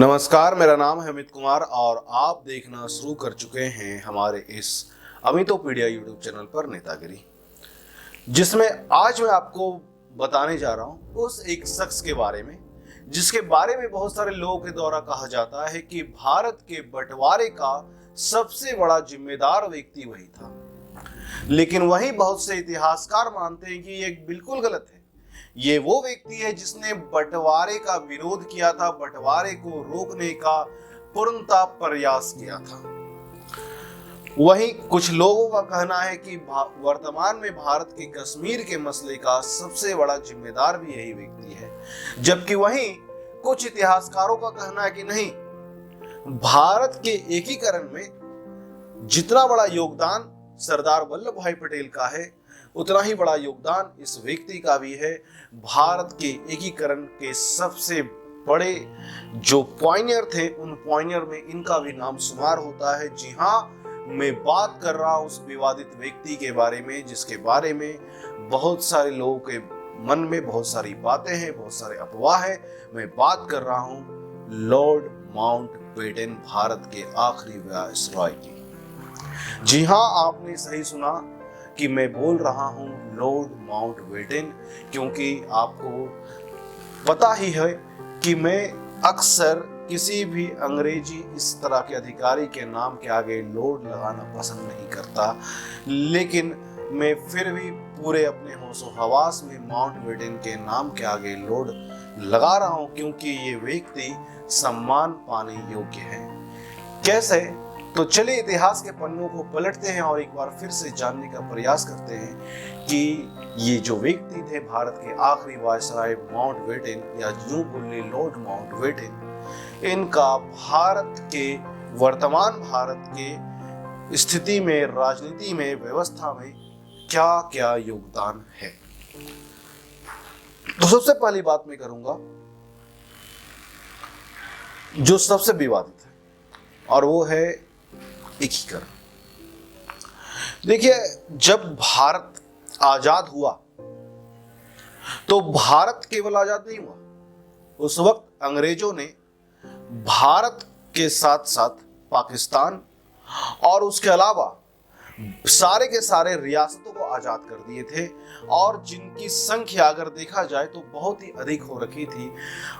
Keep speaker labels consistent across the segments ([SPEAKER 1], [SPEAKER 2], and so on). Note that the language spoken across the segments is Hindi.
[SPEAKER 1] नमस्कार, मेरा नाम है अमित कुमार और आप देखना शुरू कर चुके हैं हमारे इस अमितोपीडिया यूट्यूब चैनल पर नेतागिरी, जिसमें आज मैं आपको बताने जा रहा हूं उस एक शख्स के बारे में जिसके बारे में बहुत सारे लोगों के द्वारा कहा जाता है कि भारत के बंटवारे का सबसे बड़ा जिम्मेदार व्यक्ति वही था। लेकिन वही बहुत से इतिहासकार मानते हैं कि ये बिल्कुल गलत है। ये वो व्यक्ति है जिसने बंटवारे का विरोध किया था, बंटवारे को रोकने का पूर्णतः प्रयास किया था। वहीं कुछ लोगों का कहना है कि वर्तमान में भारत के कश्मीर के मसले का सबसे बड़ा जिम्मेदार भी यही व्यक्ति है, जबकि वहीं कुछ इतिहासकारों का कहना है कि नहीं, भारत के एकीकरण में जितना बड़ा योगदान सरदार वल्लभ भाई पटेल का है, उतना ही बड़ा योगदान इस व्यक्ति का भी है। भारत के एकीकरण के सबसे बड़े जो पॉइनियर थे, उन पॉइनियर में इनका भी नाम शुमार होता है। जी हाँ, मैं बात कर रहा हूं उस विवादित व्यक्ति के बारे में जिसके बारे में बहुत सारे लोगों के मन में बहुत सारी बातें हैं, बहुत सारे अफवाह है। मैं बात कर रहा हूं लॉर्ड माउंटबेटन, भारत के आखिरी वायसरॉय की। जी हाँ, आपने सही सुना कि मैं बोल रहा हूं लॉर्ड माउंटबेटन, क्योंकि आपको पता ही है कि मैं अक्सर किसी भी अंग्रेजी इस तरह के अधिकारी के नाम के आगे लॉर्ड लगाना पसंद नहीं करता, लेकिन मैं फिर भी पूरे अपने होशो हवास में माउंटबेटन के नाम के आगे लॉर्ड लगा रहा हूं, क्योंकि ये व्यक्ति सम्मान पाने योग्य है। कैसे? तो चलिए इतिहास के पन्नों को पलटते हैं और एक बार फिर से जानने का प्रयास करते हैं कि ये जो व्यक्ति थे भारत के आखिरी वायसराय माउंटबेटन, या यूं बोले लॉर्ड माउंटबेटन, इनका भारत के वर्तमान भारत के स्थिति में, राजनीति में, व्यवस्था में क्या क्या योगदान है। तो सबसे पहली बात मैं करूंगा जो सबसे विवादित है, और वो है एकीकरण। देखिए, जब भारत आजाद हुआ तो भारत केवल आजाद नहीं हुआ, उस वक्त अंग्रेजों ने भारत के साथ साथ पाकिस्तान और उसके अलावा सारे के सारे रियासतों को आजाद कर दिए थे, और जिनकी संख्या अगर देखा जाए तो बहुत ही अधिक हो रखी थी।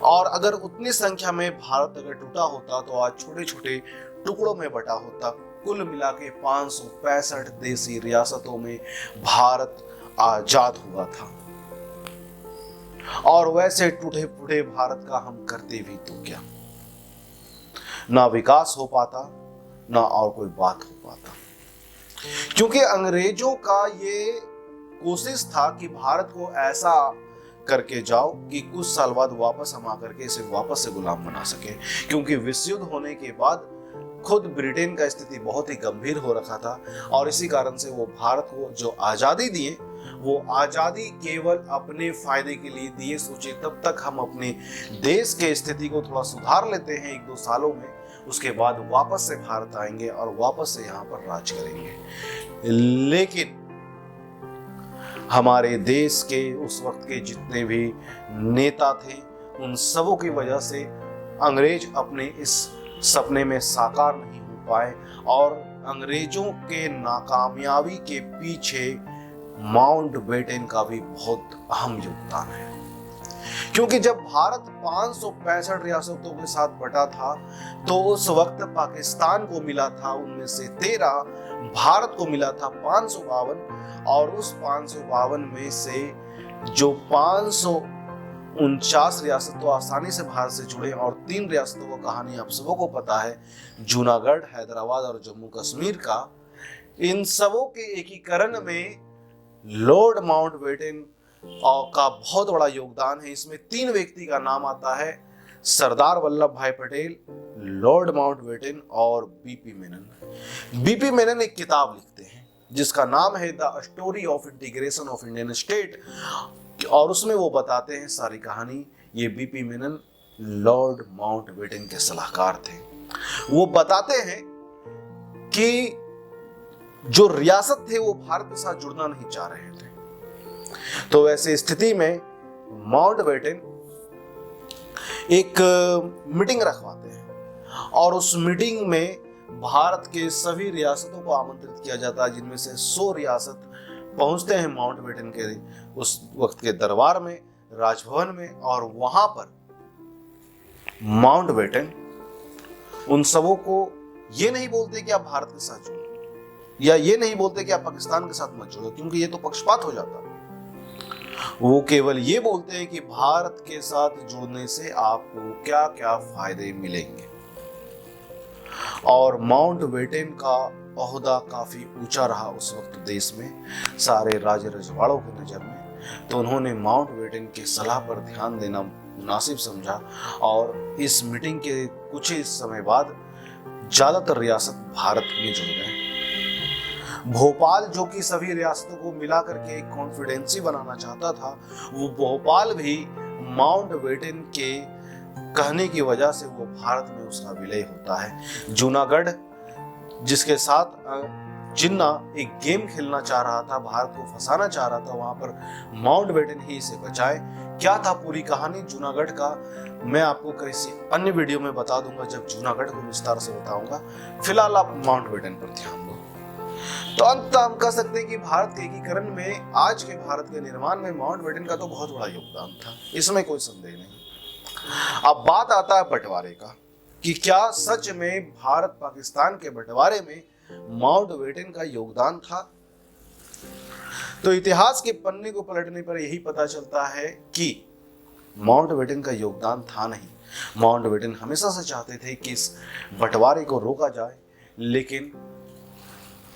[SPEAKER 1] और अगर उतनी संख्या में भारत अगर टूटा होता तो आज छोटे छोटे टुकड़ों में बटा होता। कुल मिला के 565 देशी रियासतों में भारत आजाद हुआ था, और वैसे टूटे फूटे भारत का हम करते भी तो क्या, ना विकास हो पाता, ना और कोई बात हो पाता, क्योंकि अंग्रेजों का ये कोशिश था कि भारत को ऐसा करके जाओ कि कुछ साल बाद वापस हम आकर के इसे वापस से गुलाम बना सके, क्योंकि विश्व युद्ध होने के बाद खुद ब्रिटेन का स्थिति बहुत ही गंभीर हो रखा था, और इसी कारण से वो भारत को जो आजादी दिए, वो आजादी केवल अपने फायदे के लिए दिए। सोचे तब तक हम अपने देश के स्थिति को थोड़ा सुधार लेते हैं 1-2 सालों में, उसके बाद वापस से भारत आएंगे और वापस से यहाँ पर राज करेंगे। लेकिन हमारे देश के उस वक्त के जितने भी नेता थे, उन सबों की वजह से अंग्रेज अपने इस सपने में साकार नहीं हो पाए, और अंग्रेजों के नाकामयाबी के पीछे माउंटबेटन का भी बहुत अहम योगदान है। क्योंकि जब भारत 565 रियासतों के साथ बटा था तो उस वक्त पाकिस्तान को मिला था उनमें से 13, भारत को मिला था 552, और उस 552 में से जो 549 रियासत तो आसानी से भारत से जुड़े, और 3 रियासतों की कहानी आप सबों को पता है, जूनागढ़, हैदराबाद और जम्मू कश्मीर का। इन सबों के एकीकरण में लॉर्ड माउंटबेटन का बहुत बड़ा योगदान है। इसमें 3 व्यक्ति का नाम आता है, सरदार वल्लभ भाई पटेल, लॉर्ड माउंटबेटन और बीपी मेनन। बीपी मेनन एक किताब लिखते हैं जिसका नाम है the story of integration of Indian state, और उसमें वो बताते हैं सारी कहानी। ये बीपी मेनन लॉर्ड माउंटबेटन के सलाहकार थे। वो बताते हैं कि जो रियासत थे वो भारत के साथ जुड़ना नहीं चाह रहे थे, तो वैसे स्थिति में माउंटबेटन एक मीटिंग रखवाते हैं और उस मीटिंग में भारत के सभी रियासतों को आमंत्रित किया जाता है, जिनमें से 100 रियासत पहुंचते हैं माउंटबेटन के उस वक्त के दरबार में, राजभवन में। और वहां पर माउंटबेटन उन सबों को ये नहीं बोलते कि आप भारत के साथ जुड़ो, या ये नहीं बोलते कि आप पाकिस्तान के साथ मत जुड़ो, क्योंकि ये तो पक्षपात हो जाता है। वो केवल ये बोलते हैं कि भारत के साथ जुड़ने से आपको क्या क्या फायदे मिलेंगे। और माउंटबेटन का ओहदा काफी ऊंचा रहा उस वक्त देश में, सारे राजे रजवाड़ों की नजर में। तो उन्होंने माउंटबेटन की सलाह पर ध्यान देना मुनासिब समझा और इस मीटिंग के कुछ ही समय बाद ज्यादातर रियासत भारत में जुड़ गए। भोपाल, जो कि सभी रियासतों को मिला करके एक कॉन्फिडेंसी बनाना चाहता था, वो भोपाल भी माउंटबेटन के कहने की वजह से वो भारत में उसका विलय होता है। जूनागढ़, जिसके साथ जिन्ना एक गेम खेलना चाह रहा था, भारत को फंसाना चाह रहा था, वहां पर माउंटबेटन ही इसे बचाए। क्या था पूरी कहानी जूनागढ़ का, मैं आपको किसी अन्य वीडियो में बता दूंगा जब जूनागढ़ को विस्तार से बताऊंगा। फिलहाल आप माउंटबेटन पर ध्यान दो। तो अंत हम कह सकते हैं कि भारत के एकीकरण में, आज के भारत के निर्माण में माउंटबेटन का तो बहुत बड़ा योगदान था, इसमें कोई संदेह नहीं। अब बात आता है बंटवारे का, कि क्या सच में भारत पाकिस्तान के बंटवारे में माउंटबेटन का योगदान था। तो इतिहास के पन्ने को पलटने पर यही पता चलता है कि माउंटबेटन का योगदान था नहीं। माउंटबेटन हमेशा से चाहते थे कि इस बंटवारे को रोका जाए, लेकिन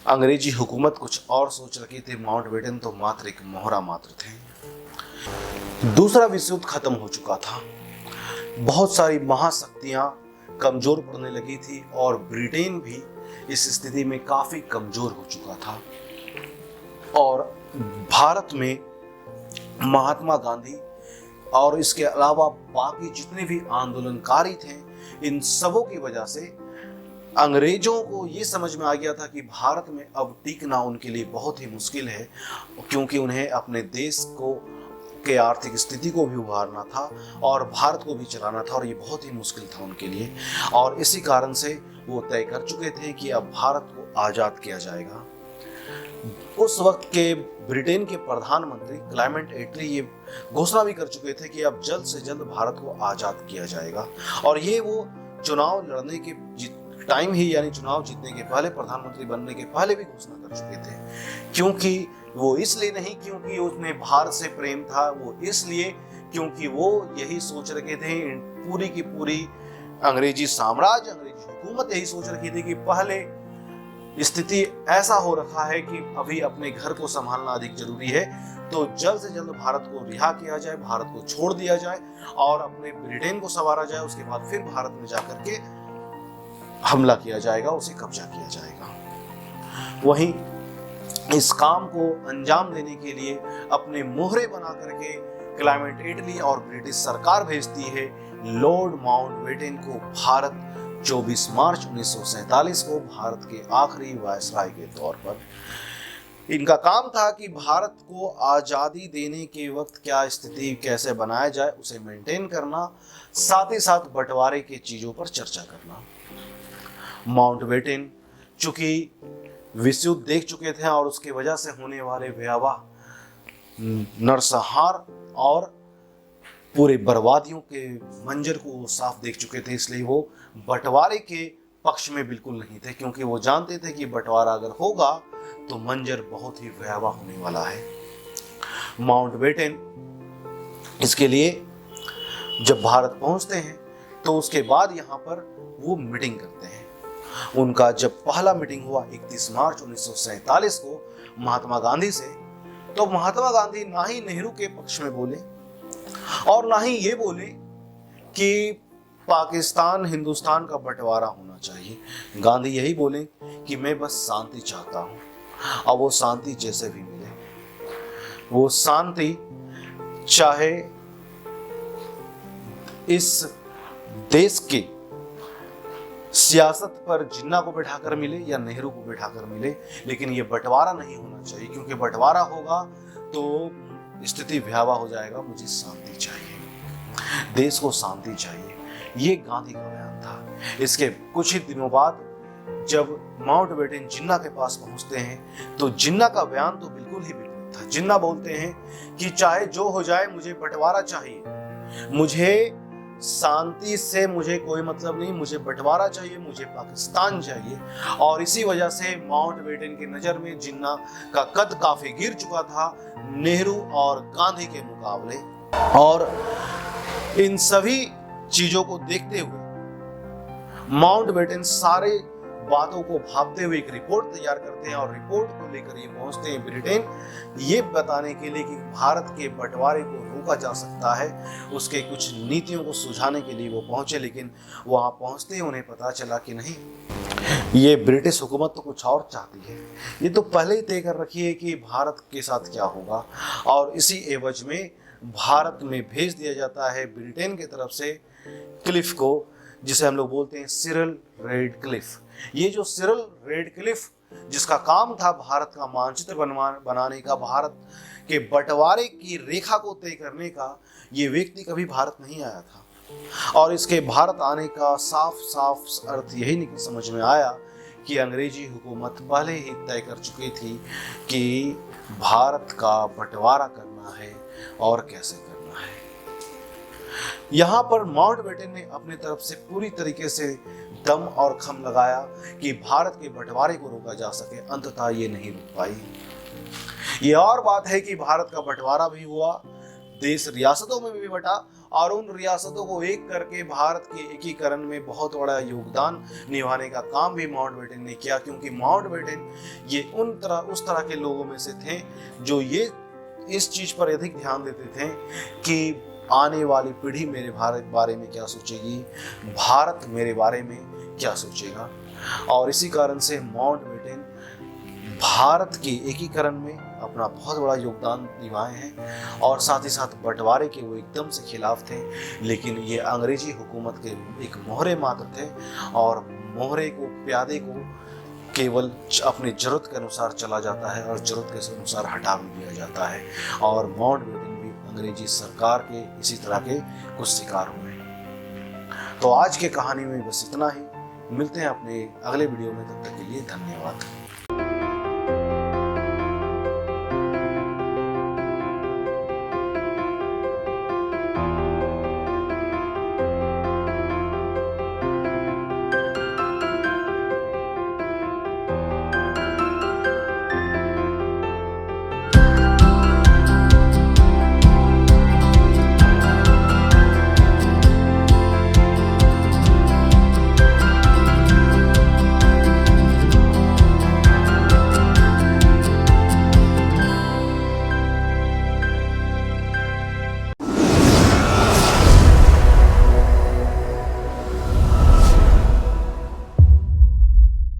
[SPEAKER 1] अंग्रेजी हुकूमत कुछ और सोच रखी थी। माउंटबेटन तो मात्र एक मोहरा मात्र थे। दूसरा विश्व युद्ध खत्म हो चुका था, बहुत सारी महाशक्तियां कमजोर पड़ने लगी थी और ब्रिटेन भी इस स्थिति में काफी कमजोर हो चुका था। और भारत में महात्मा गांधी और इसके अलावा बाकी जितने भी आंदोलनकारी थे, इन सबों की वजह से अंग्रेजों को ये समझ में आ गया था कि भारत में अब टिकना उनके लिए बहुत ही मुश्किल है, क्योंकि उन्हें अपने देश को के आर्थिक स्थिति को भी उभारना था और भारत को भी चलाना था, और ये बहुत ही मुश्किल था उनके लिए। और इसी कारण से वो तय कर चुके थे कि अब भारत को आज़ाद किया जाएगा। उस वक्त के ब्रिटेन के प्रधानमंत्री क्लेमेंट एटली ये घोषणा भी कर चुके थे कि अब जल्द से जल्द भारत को आज़ाद किया जाएगा। और ये वो चुनाव लड़ने के टाइम ही, यानी चुनाव जीतने के पहले, प्रधानमंत्री बनने के पहले भी घोषणा कर चुके थे। क्योंकि वो इसलिए नहीं क्योंकि उन्हें भारत से प्रेम था, वो इसलिए क्योंकि वो यही सोच रखे थे, पूरी की पूरी अंग्रेजी साम्राज्य, अंग्रेजी हुकूमत यही सोच रखी थी कि पहले स्थिति ऐसा हो रखा है कि अभी अपने घर को संभालना अधिक जरूरी है, तो जल्द से जल्द भारत को रिहा किया जाए, भारत को छोड़ दिया जाए और अपने ब्रिटेन को संवारा जाए। उसके बाद फिर भारत में जाकर के हमला किया जाएगा, उसे कब्जा किया जाएगा। वहीं इस काम को अंजाम देने के लिए अपने मोहरे बना करके क्लेमेंट एटली और ब्रिटिश सरकार भेजती है लॉर्ड माउंटबेटन को भारत 24 मार्च 1947 को, भारत के आखिरी वायसराय के तौर पर। इनका काम था कि भारत को आज़ादी देने के वक्त क्या स्थिति कैसे बनाया जाए उसे मेंटेन करना, साथ ही साथ बंटवारे की चीज़ों पर चर्चा करना। माउंटबेटन चूंकि विश्व युद्ध देख चुके थे और उसके वजह से होने वाले भयावह नरसंहार और पूरे बर्बादियों के मंजर को साफ देख चुके थे, इसलिए वो बंटवारे के पक्ष में बिल्कुल नहीं थे, क्योंकि वो जानते थे कि बंटवारा अगर होगा तो मंजर बहुत ही भयावह होने वाला है। माउंटबेटन इसके लिए जब भारत पहुंचते हैं तो उसके बाद यहाँ पर वो मीटिंग करते हैं। उनका जब पहला मीटिंग हुआ 31 मार्च 1947 को महात्मा गांधी से, तो महात्मा गांधी ना ही नेहरू के पक्ष में बोले और ना ही ये बोले कि पाकिस्तान हिंदुस्तान का बंटवारा होना चाहिए। गांधी यही बोले कि मैं बस शांति चाहता हूं, और वो शांति जैसे भी मिले, वो शांति चाहे इस देश की सियासत पर जिन्ना को बैठाकर मिले या नेहरू को बैठाकर मिले, लेकिन ये बंटवारा नहीं होना चाहिए, क्योंकि बंटवारा होगा तो स्थिति भयावह हो जाएगा। मुझे शांति चाहिए। देश को शांति चाहिए, ये गांधी का बयान था। इसके कुछ ही दिनों बाद जब माउंटबेटन जिन्ना के पास पहुंचते हैं तो जिन्ना का बयान तो बिल्कुल ही विपरीत था। जिन्ना बोलते हैं कि चाहे जो हो जाए मुझे बंटवारा चाहिए, मुझे शांति से मुझे कोई मतलब नहीं, मुझे बंटवारा चाहिए, मुझे पाकिस्तान चाहिए। और इसी वजह से माउंटबेटन की नजर में जिन्ना का कद काफी गिर चुका था नेहरू और गांधी के मुकाबले। और इन सभी चीजों को देखते हुए माउंटबेटन सारे बातों को भापते हुए एक रिपोर्ट तैयार करते हैं और रिपोर्ट को लेकर ये पहुंचते हैं ब्रिटेन, ये बताने के लिए कि भारत के बंटवारे को रोका जा सकता है। उसके कुछ नीतियों को सुझाने के लिए वो पहुंचे, लेकिन वहां पहुंचते ही उन्हें पता चला कि नहीं, ये ब्रिटिश हुकूमत तो कुछ और चाहती है। ये तो पहले ही तय कर रखी है कि भारत के साथ क्या होगा। और इसी एवज में भारत में भेज दिया जाता है ब्रिटेन की तरफ से क्लिफ को, जिसे हम लोग बोलते हैं सिरिल रेडक्लिफ। ये जो सिरिल रेडक्लिफ, जिसका काम था भारत का मानचित्र बनाने का, भारत के बंटवारे की रेखा को तय करने का, ये व्यक्ति कभी भारत नहीं आया था। और इसके भारत आने का साफ साफ अर्थ यही नहीं समझ में आया कि अंग्रेजी हुकूमत पहले ही तय कर चुकी थी कि भारत का बंटवारा करना है और कैसे करना है। यहाँ पर माउंटबेटन ने अपनी तरफ से पूरी तरीके से दम और खम लगाया कि भारत के बंटवारे को रोका जा सके। अंततः ये नहीं रुक पाई। ये और बात है कि भारत का बंटवारा भी हुआ, देश रियासतों में भी बटा, और उन रियासतों को एक करके भारत के एकीकरण में बहुत बड़ा योगदान निभाने का काम भी माउंटबेटन ने किया। क्योंकि माउंटबेटन ये उस तरह के लोगों में से थे जो ये इस चीज पर अधिक ध्यान देते थे कि आने वाली पीढ़ी मेरे भारत बारे में क्या सोचेगी, भारत मेरे बारे में क्या सोचेगा। और इसी कारण से माउंटबेटन भारत के एकीकरण में अपना बहुत बड़ा योगदान निभाए हैं। और साथ ही साथ बंटवारे के वो एकदम से खिलाफ थे, लेकिन ये अंग्रेजी हुकूमत के एक मोहरे मात्र थे। और मोहरे को, प्यादे को केवल अपनी जरूरत के अनुसार चला जाता है और जरूरत के अनुसार हटा भी दिया जाता है। और माउंटबेटन भी अंग्रेजी सरकार के इसी तरह के कुछ शिकार हुए। तो आज के कहानी में बस इतना ही। मिलते हैं अपने अगले वीडियो में, तब तक के लिए धन्यवाद।